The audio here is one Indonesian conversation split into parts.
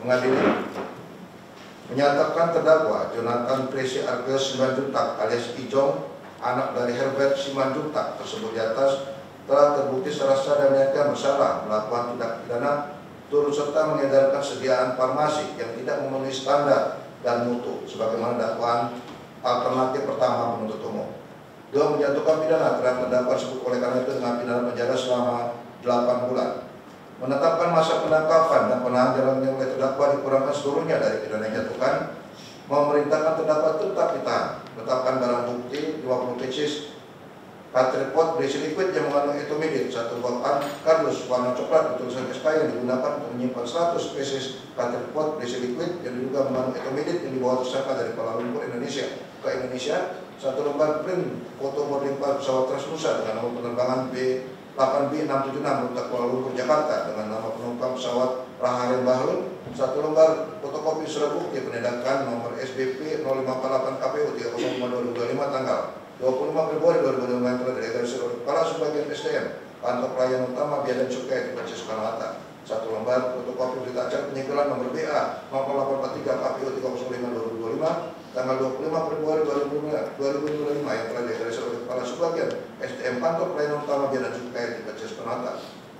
Pengadilan menyatakan terdakwa Jonathan Tracy Argus Simanjuntak alias Ijong, anak dari Herbert Simanjuntak tersebut di atas, telah terbukti secara sah dan menyatakan bersalah melakukan tindak pidana turut serta mengedarkan sediaan farmasi yang tidak memenuhi standar dan mutu sebagaimana dakwaan alternatif pertama penuntut umum. Dua, menjatuhkan pidana terhadap terdakwa tersebut oleh karena itu dengan pidana penjara selama 8 bulan. Menetapkan masa penangkapan dan penahanan jalan yang oleh terdakwa dikurangkan seluruhnya dari pidana yang dijatuhkan. Memerintahkan terdakwa tetap ditahan. Menetapkan barang bukti 20 pieces baterai pot berisi liquid yang mengandung etomidin, 1 buah kardus warna coklat bertulisan SK yang digunakan untuk menyimpan 100 pieces baterai pot berisi liquid yang diduga mengandung etomidin yang dibawa tersangka dari Kuala Lumpur Indonesia ke Indonesia, 1 lembar print foto boarding pass pesawat Transnusa dengan nomor penerbangan B8B676 rute Kuala Lumpur Jakarta dengan nama penumpang pesawat Raharem Bahrul, 1 lembar fotokopi surat bukti penindakan nomor SBP 0548 KPU 305/2025 tanggal 25 Februari 2025 yang telah direalisasi oleh Kepala Subbagian SDM Kantor Pelayanan Utama Biaya dan Cukai di Persis Soekarno-Hatta, 1 lembar fotokopi berita acara penyegelan nomor BA 0843 KPU 305/2025 tanggal 25 Februari 2025 yang telah direalisasi oleh Kepala Subbagian SDM Kantor Pelayanan Utama Biaya dan Cukai di Persis Soekarno-Hatta,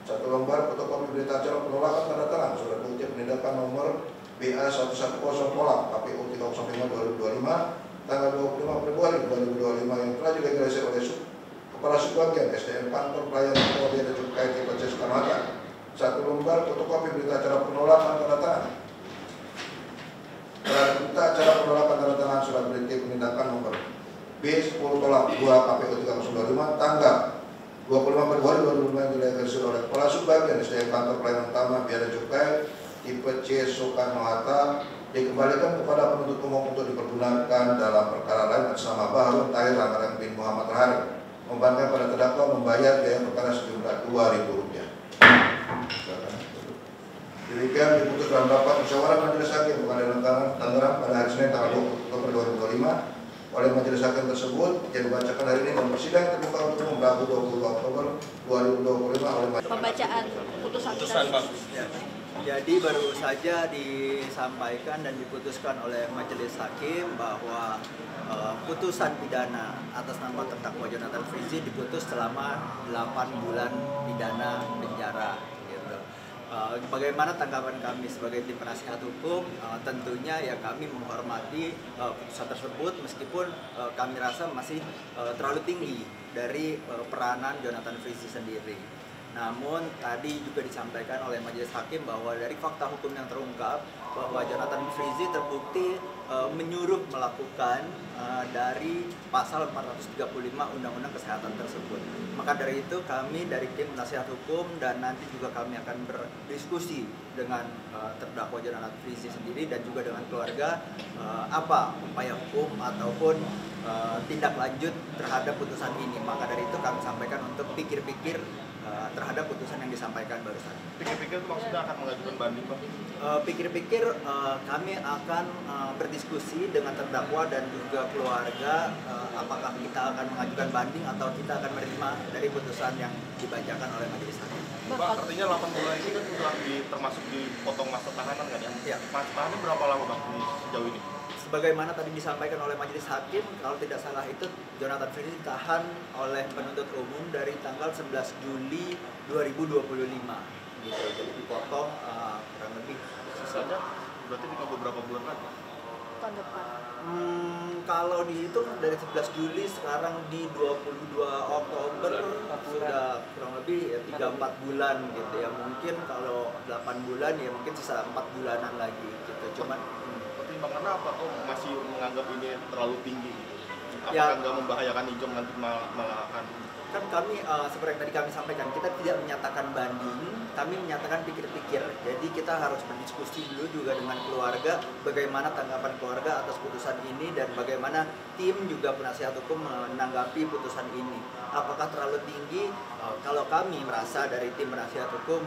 1 lembar fotokopi berita acara penolakan tanda tangan surat bukti penindakan nomor BA 110 KPU 305/2025 tanggal 25 Februari 2025 yang telah direalisasi oleh Kepala Subbagian SDM Kantor Pelayanan Utama Biaya dan Cukai di Persis Soekarno-Hatta, 1 lembar fotokopi berita acara penolakan tanda tangan berita acara penolakan tanda tangan surat berita penindakan nomor B10-2 KPU 305 tanggal 25 Februari 2025 yang direalisasi oleh Kepala Subbagian SDM Kantor Pelayanan Utama Biaya dan Cukai tipe C Soekarno-Hatta dikembalikan kepada penuntut umum untuk dipergunakan dalam perkara lain atas nama Bahrul Tahir Ramadan bin Muhammad Rahari, membebankan pada terdakwa membayar biaya perkara sejumlah Rp2.000. Demikian diputus dalam rapat musyawarah Majelis Hakim Pengadilan Tangerang pada hari Senin tanggal 20 Oktober 2025 oleh Majelis Hakim tersebut yang dibacakan hari ini dan persidangan terbuka untuk umum Rabu 22 Oktober 2025 oleh pembacaan putusan. Jadi baru saja disampaikan dan diputuskan oleh Majelis Hakim bahwa putusan pidana atas nama terdakwa Jonathan Frizzy diputus selama 8 bulan pidana penjara. Gitu. Bagaimana tanggapan kami sebagai tim penasihat hukum? Tentunya ya kami menghormati putusan tersebut meskipun kami rasa masih terlalu tinggi dari peranan Jonathan Frizzy sendiri. Namun tadi juga disampaikan oleh Majelis Hakim bahwa dari fakta hukum yang terungkap bahwa Jonathan Frizzy terbukti menyuruh melakukan dari pasal 435 Undang-Undang Kesehatan tersebut. Maka dari itu kami dari tim penasihat hukum dan nanti juga kami akan berdiskusi dengan terdakwa Jonathan Frizzy sendiri dan juga dengan keluarga apa upaya hukum ataupun tindak lanjut terhadap putusan ini. Maka dari itu kami sampaikan untuk pikir-pikir terhadap putusan yang disampaikan barusan. Pikir-pikir itu maksudnya akan mengajukan banding, Pak? Pikir-pikir kami akan berdiskusi dengan terdakwa dan juga keluarga apakah kita akan mengajukan banding atau kita akan menerima dari putusan yang dibacakan oleh Majelis Hakim. Pak, artinya 8 bulan ini kan sudah termasuk dipotong masa tahanan kan ya? Ya. Masa tahanan berapa lama Pak sejauh ini? Sebagaimana tadi disampaikan oleh Majelis Hakim, kalau tidak salah itu Jonathan Frizzy ditahan oleh penuntut umum dari tanggal 11 Juli 2025 gitu. Jadi dipotong kurang lebih Sisanya berarti tinggal beberapa bulan lagi? Tahun depan. Kalau dihitung dari 11 Juli sekarang di 22 Oktober sudah kurang lebih ya 3-4 bulan gitu ya. Mungkin kalau 8 bulan ya mungkin sisa 4 bulanan lagi gitu. Cuman pertimbangannya apa kok masih menganggap ini terlalu tinggi gitu? Apakah Ya. nggak membahayakan Ijong nanti malah akan kan kami seperti yang tadi kami sampaikan, kita tidak menyatakan banding, kami menyatakan pikir-pikir. Jadi kita harus berdiskusi dulu juga dengan keluarga bagaimana tanggapan keluarga atas putusan ini dan bagaimana tim juga penasihat hukum menanggapi putusan ini. Apakah terlalu tinggi? Kalau kami merasa dari tim penasihat hukum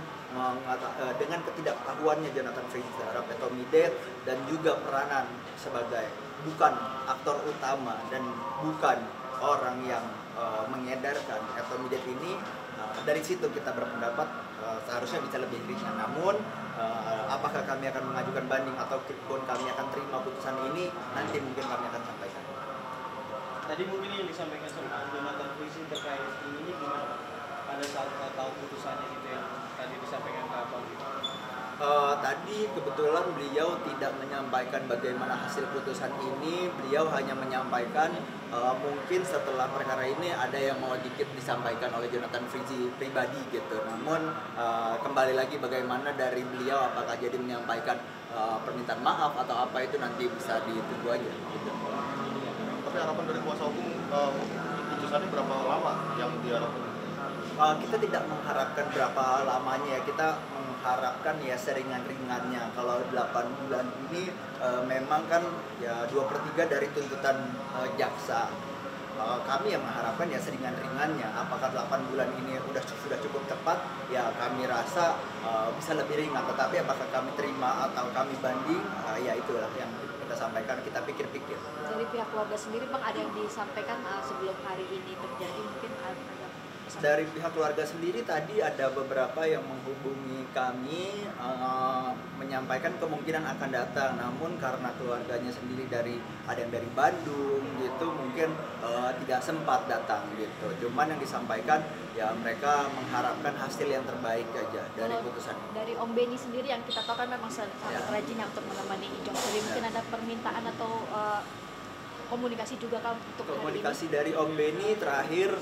dengan ketidaktahuannya Jonathan Frizzy terhadap etomide dan juga peranan sebagai bukan aktor utama dan bukan orang yang mengedarkan etomide ini, dari situ kita berpendapat seharusnya bisa lebih ringan. Namun apakah kami akan mengajukan banding ataupun kami akan terima putusan ini, nanti mungkin kami akan sampaikan. Tadi mungkin yang disampaikan sama Jonathan Frizi terkait ini gimana pada saat tahu putusannya gitu yang tadi disampaikan ke Abang gitu? Tadi kebetulan beliau tidak menyampaikan bagaimana hasil putusan ini. Beliau hanya menyampaikan mungkin setelah perkara ini ada yang mau dikit disampaikan oleh Jonathan Frizi pribadi gitu. Namun kembali lagi bagaimana dari beliau, apakah jadi menyampaikan permintaan maaf atau apa, itu nanti bisa ditunggu aja gitu. Tapi harapan dari kuasa hukum putusannya berapa lama yang diharapkan? Kita tidak mengharapkan berapa lamanya ya, kita mengharapkan ya seringan-ringannya. Kalau 8 bulan ini memang kan ya 2/3 dari tuntutan jaksa. Kami yang mengharapkan ya seringan-ringannya. Apakah 8 bulan ini sudah cukup tepat? Ya kami rasa bisa lebih ringan. Tetapi apakah kami terima atau kami banding? Ya itulah yang kita sampaikan, kita pikir-pikir. Dari pihak keluarga sendiri Bang, ada yang disampaikan sebelum hari ini terjadi, mungkin ada pesan? Dari pihak keluarga sendiri tadi ada beberapa yang menghubungi kami menyampaikan kemungkinan akan datang, namun karena keluarganya sendiri ada yang dari Bandung gitu, mungkin tidak sempat datang gitu. Cuman yang disampaikan ya mereka mengharapkan hasil yang terbaik aja dari putusan. Dari Om Beni sendiri yang kita tahu kan memang sangat rajin untuk menemani Ijong. Jadi mungkin ada permintaan atau komunikasi juga kan untuk komunikasi dari Om Beni terakhir,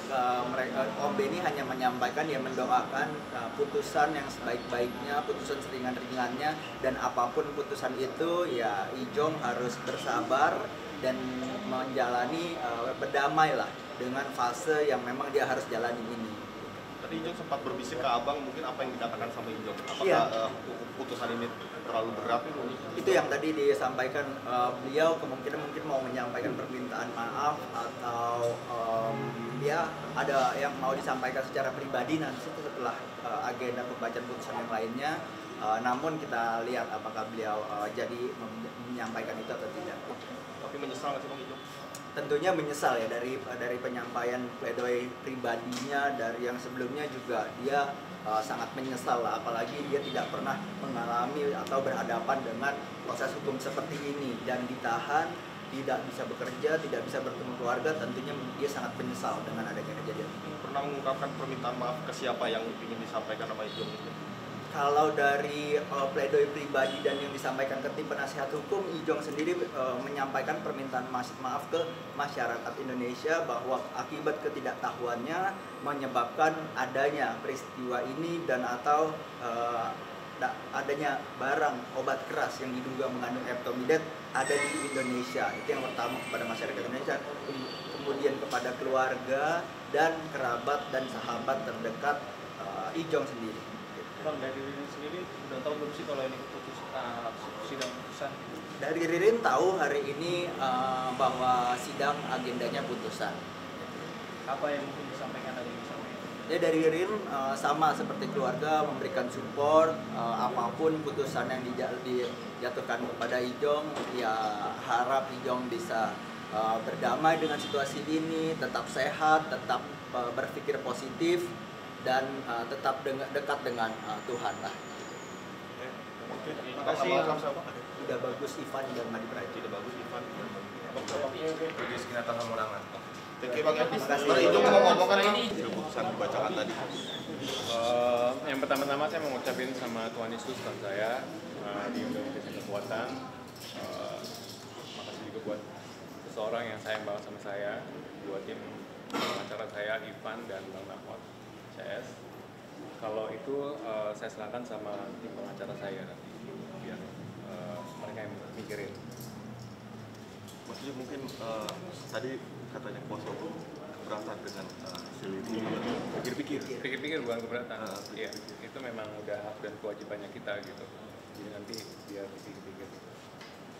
Om Beni hanya menyampaikan ya mendoakan putusan yang sebaik-baiknya, putusan seringan-ringannya, dan apapun putusan itu ya Ijong harus bersabar dan menjalani berdamai lah dengan fase yang memang dia harus jalani ini. Tadi Ijong sempat berbisik ke Abang, mungkin apa yang dikatakan sama Ijong? Apakah putusan ini terlalu berat? Itu yang tadi disampaikan, beliau kemungkinan mungkin mau menyampaikan permintaan maaf atau dia ada yang mau disampaikan secara pribadi nanti setelah agenda pembacaan putusan yang lainnya. Namun kita lihat apakah beliau jadi menyampaikan itu atau tidak. Tapi menyesal nggak sih Bang Ijong? Tentunya menyesal ya dari penyampaian pledoi pribadinya, dari yang sebelumnya juga dia sangat menyesal lah, apalagi dia tidak pernah mengalami atau berhadapan dengan proses hukum seperti ini dan ditahan, tidak bisa bekerja, tidak bisa bertemu keluarga. Tentunya dia sangat menyesal dengan adanya kejadian ini. Pernah mengungkapkan permintaan maaf ke siapa yang ingin disampaikan sama Ijong? Kalau dari pledoi pribadi dan yang disampaikan ke tim penasihat hukum, Ijong sendiri menyampaikan permintaan maaf ke masyarakat Indonesia bahwa akibat ketidaktahuannya menyebabkan adanya peristiwa ini dan atau adanya barang obat keras yang diduga mengandung Eptomidet ada di Indonesia. Itu yang pertama kepada masyarakat Indonesia, kemudian kepada keluarga dan kerabat dan sahabat terdekat Ijong sendiri. Bang, dari Ririn sendiri udah tahu belum sih kalau ini sidang putusan? Dari Ririn tahu hari ini bahwa sidang agendanya putusan. Apa yang mungkin disampaikan dari Ya dari Ririn sama seperti keluarga memberikan support, apapun putusan yang dijatuhkan kepada Ijong, ya harap Ijong bisa berdamai dengan situasi ini, tetap sehat, tetap berpikir positif, dan tetap dekat dengan Tuhan lah. Oke, terima kasih. Udah bagus Ivan dan Madi Praja. Udah bagus Ivan. Bagi sekitar Hamurangan. Oke Bang ya. Terima kasih. Baru Ijong mau ngomong kan ini putusan dibacakan tadi. Yang pertama-tama saya mau ngucapin sama Tuhan Yesus Tuhan saya di Indonesia kekuatan. Makasih juga buat seseorang yang sayang banget sama saya, buat tim pengacara saya Ivan dan Bang Nahmot CS. Kalau itu saya serahkan sama tim pengacara saya nanti biar mereka yang mikirin. Mas Ijong mungkin tadi katanya kuasa hukum keberatan dengan hasil ini. Pikir-pikir bukan keberatan. Iya, itu memang udah hak dan kewajibannya kita gitu. Jadi nanti biar pikir-pikir.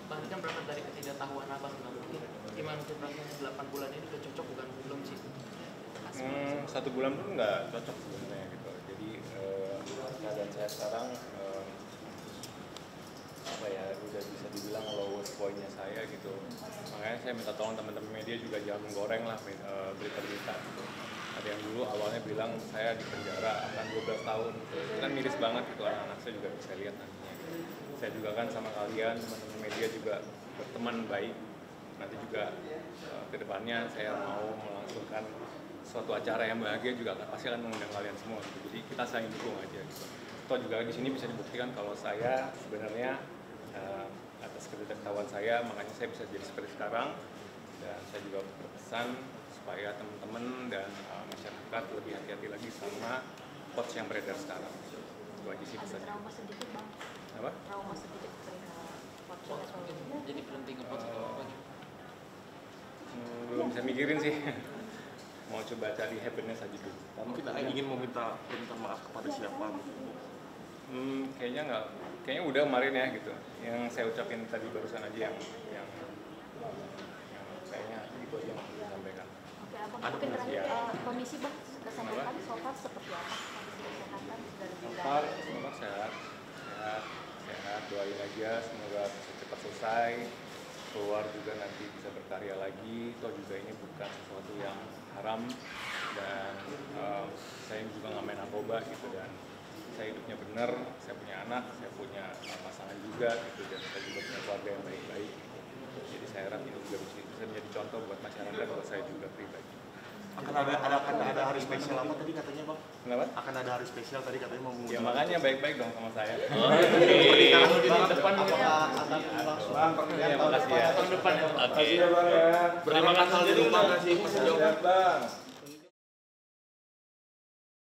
Bang, ini kan berangkat dari ketidaktahuan abang, mungkin gimana tuh Bang, 8 bulan ini udah cocok bukan belum sih? 1 bulan pun nggak cocok sebenarnya gitu. Jadi keadaan saya sekarang apa ya, udah bisa dibilang lowest point-nya saya gitu. Makanya saya minta tolong teman-teman media juga jangan menggoreng lah berita-berita gitu. Ada yang dulu awalnya bilang saya di penjara akan 12 tahun. Itu kan miris banget gitu, anak-anak saya juga bisa lihat nantinya. Saya juga kan sama kalian, teman-teman media juga berteman baik. Nanti juga ke depannya saya mau melangsungkan suatu acara yang bahagia juga pasti akan mengundang kalian semua. Jadi kita saling dukung aja gitu. Toh juga di sini bisa dibuktikan kalau saya sebenarnya atas ketidaktahuan saya, makanya saya bisa jadi seperti sekarang. Dan saya juga berpesan supaya teman-teman dan masyarakat lebih hati-hati lagi sama quotes yang beredar sekarang. Itu aja sih pesannya. Ada trauma sedikit bang. Apa? Trauma sedikit perihal podcast soal ini. Jadi berhenti nge-post atau apa gitu? Belum bisa mikirin sih. Mau coba cari happiness aja dulu. Mungkin ingin meminta maaf kepada siapa? Kayaknya nggak. Kayaknya udah kemarin ya gitu. Yang saya ucapin tadi barusan aja yang kayaknya itu aja yang saya sampaikan. Oke, abang mungkin terakhir kondisi bang kesehatan so far seperti apa? Kondisi kesehatan sudah lebih baik. Semoga sehat, doain aja semoga cepat selesai, keluar juga nanti bisa berkarya lagi. Toh juga ini bukan sesuatu yang haram dan saya juga nggak main narkoba gitu, dan saya hidupnya benar, saya punya anak, saya punya pasangan juga gitu, dan saya juga punya keluarga yang baik-baik. Jadi saya harap ini juga bisa menjadi contoh buat masyarakat, buat saya juga pribadi. Akan ada hari spesial apa tadi katanya bang? Kenapa? Akan ada hari spesial tadi katanya mau Ya makanya baik-baik dong sama saya. Depan Makasih ya. tahun depan ya. Terima kasih ya bang ya. Terima kasih. Bang.